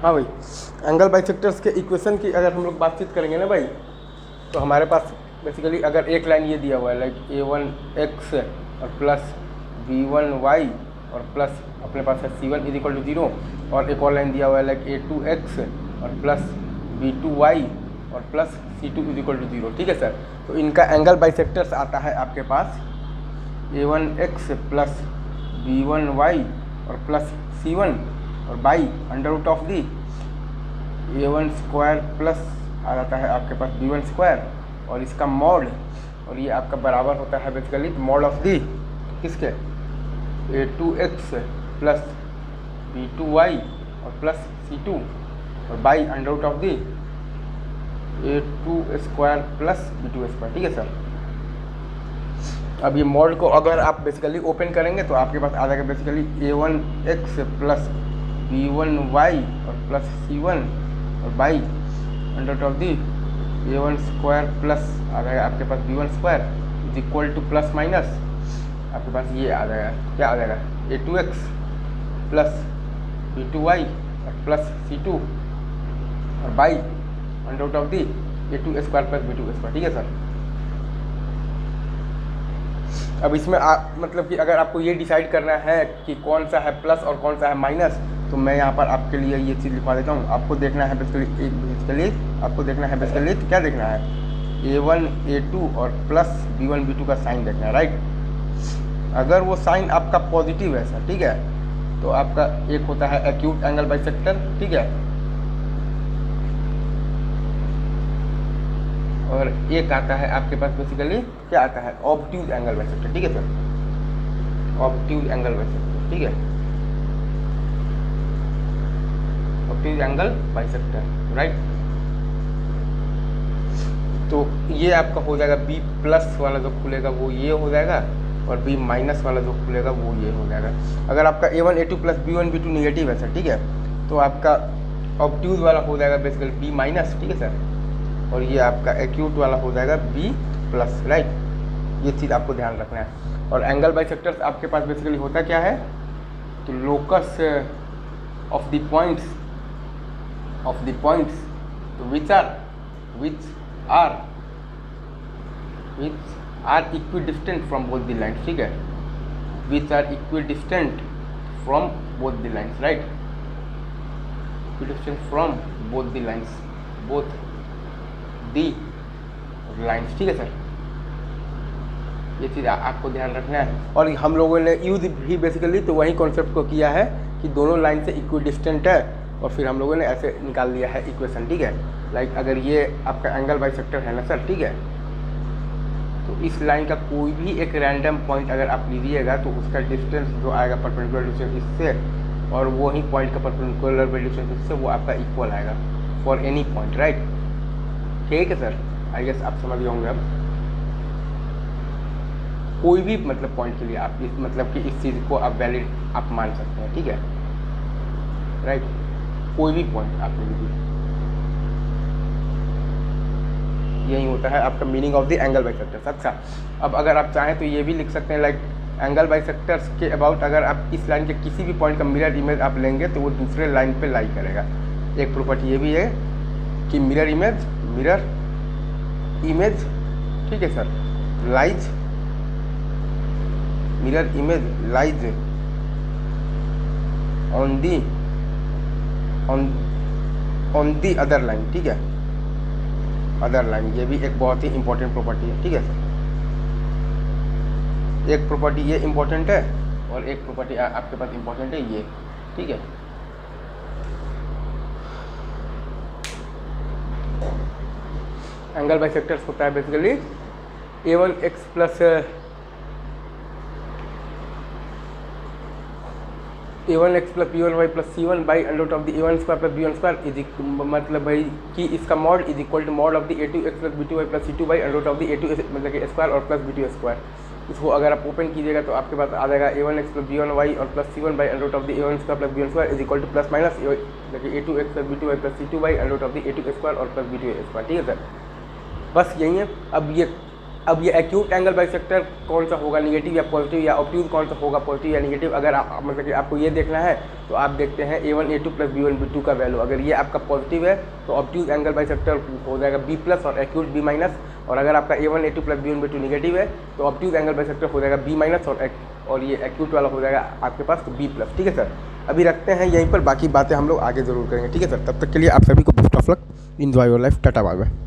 हाँ भाई, angle bisectors के इक्वेशन की अगर हम लोग बातचीत करेंगे ना भाई, तो हमारे पास बेसिकली अगर एक लाइन ये दिया हुआ है लाइक a1x और प्लस b1y और प्लस अपने पास है c1 इज इक्वल टू 0, और एक और लाइन दिया हुआ है लाइक a2x और प्लस b2y और plus c2 is equal to 0, ठीक है सर। तो इनका एंगल बाइसेक्टर्स आता है आपके पास a1x प्लस b1y और प्लस c1 और by under root of the a1 square plus आ जाता है आपके पास b1 स्क्वायर और इसका मॉड, और ये आपका बराबर होता है बेसिकली मॉड ऑफ दी किसके a2x प्लस b2y और प्लस c2 और by under root of the a2 square plus b2 square, ठीक है सर। अब ये मॉड को अगर आप बेसिकली ओपन करेंगे तो आपके पास आ जाएगा बेसिकली a1x प्लस b1y और प्लस c1 और by under of the a1 square plus आ जाएगा आपके पास b1 square is equal to plus minus आपके पास ये आ जाएगा, क्या आ जाएगा a2x प्लस b2y और प्लस c2 और by under of the a2 square plus b2 square, ठीक है सर। अब इसमें मतलब कि अगर आपको ये डिसाइड करना है कि कौन सा है प्लस और कौन सा है माइनस, तो मैं यहाँ पर आपके लिए ये चीज़ लिखवा देता हूँ। आपको देखना है बेसिकली आपको देखना है बेसिकली क्या देखना है a1 a2 और प्लस b1 b2 का साइन देखना है, राइट। अगर वो साइन आपका पॉजिटिव है सर, ठीक है, तो आपका एक होता है एक्यूट एंगल बाइसेक्टर, ठीक है, और एक आता है आपके पास बेसिकली क्या आता है ऑब्ट्यूज एंगल बाइसेक्टर, ठीक है सर, ऑब्ट्यूज एंगल बाइसेक्टर, ठीक है, ऑब्ट्यूज एंगल बाइसेक्टर, राइट। तो ये आपका हो जाएगा b प्लस वाला जो खुलेगा वो ये हो जाएगा और b माइनस वाला जो खुलेगा वो ये हो जाएगा। अगर आपका a1 a2 plus b1 b2 negative है सर, ठीक है, तो आपका ऑब्ट्यूज वाला हो जाएगा बेसिकली b माइनस, ठीक है सर, और ये आपका एक्यूट वाला हो जाएगा b प्लस, राइट। ये चीज़ आपको ध्यान रखना है। और एंगल बाइसेक्टर्स आपके पास बेसिकली होता क्या है, तो locus of the points which are equidistant from both the lines, ठीक है, which are equidistant from both the lines, right, equidistant from both the lines, both the lines, ठीक है सर। ये चीज़ आपको ध्यान रखना है। और हम लोगों ने यूज भी बेसिकली तो वही कॉन्सेप्ट को किया है कि दोनों लाइन से इक्विडिस्टेंट है, और फिर हम लोगों ने ऐसे निकाल लिया है इक्वेशन, ठीक है। लाइक अगर ये आपका एंगल बाइसेक्टर है ना सर, ठीक है, तो इस लाइन का कोई भी एक रैंडम पॉइंट अगर आप लीजिएगा तो उसका डिस्टेंस जो आएगा परपेंडिकुलर डिस्टेंस इससे, और वो ही पॉइंट का परपेंडिकुलर डिस्टेंस इससे, वो आपका इक्वल आएगा फॉर एनी पॉइंट, राइट। ठीक है सर, आई गेस आप समझ गए होंगे। अब कोई भी मतलब पॉइंट के लिए आप इस मतलब कि इस चीज़ को आप वैलिड आप मान सकते हैं, ठीक है, राइट, कोई भी पॉइंट आप ले लीजिए। यही होता है आपका meaning of the angle bisectors. अच्छा, अब अगर आप चाहें तो ये भी लिख सकते हैं लाइक एंगल बाइसेक्टर्स के अबाउट अगर आप इस लाइन के किसी भी पॉइंट का मिरर इमेज आप लेंगे तो वो दूसरे लाइन पे लाई करेगा। एक प्रॉपर्टी ये भी है कि मिरर इमेज, ठीक है sir, lies, mirror image lies on the other line, ठीक है, अदर लाइन, ये भी एक बहुत ही इंपॉर्टेंट प्रॉपर्टी है, ठीक है सर। एक प्रॉपर्टी ये इंपॉर्टेंट है और एक प्रॉपर्टी आपके पास इंपॉर्टेंट है ये, ठीक है। एंगल बाइसेक्टर्स होता है basically a1x plus a1x plus b1y plus c1 by under of the a1 square plus b1 square is मतलब भाई कि इसका mod is equal to mod of the a2x plus b2y plus c2 by under of the a2 मतलब कि square और plus b2 square. इसको अगर आप ओपन कीजिएगा तो आपके पास आ जाएगा a1x प्लस b1y और plus c1 by under of the a1 square plus b1 square is equal to plus minus a2x plus b2y plus c2 by under of the a2 square और plus b2 square, ठीक है sir. बस यही है। अब ये अब ये एक्यूट एंगल बाइसेक्टर कौन सा होगा, निगेटिव या पॉजिटिव, या ऑब्ट्यूज कौन सा होगा, पॉजिटिव या निगेटिव, अगर आप मतलब कि आपको ये देखना है तो आप देखते हैं A1 A2 plus B1 B2 का वैल्यू। अगर ये आपका पॉजिटिव है तो ऑब्ट्यूज एंगल बाइसेक्टर हो जाएगा B प्लस और एक्यूट B माइनस, और अगर आपका A1 A2 plus B1 B2 negative है तो ऑब्ट्यूज एंगल बाइसेक्टर हो जाएगा B माइनस, और ये एक्यूट वाला हो जाएगा आपके पास तो B प्लस। ठीक है सर, अभी रखते हैं यहीं पर, बाकी बातें हम लोग आगे ज़रूर करेंगे। ठीक है सर, तब तक के लिए आप सभी को best of luck, enjoy your life, tata bye bye.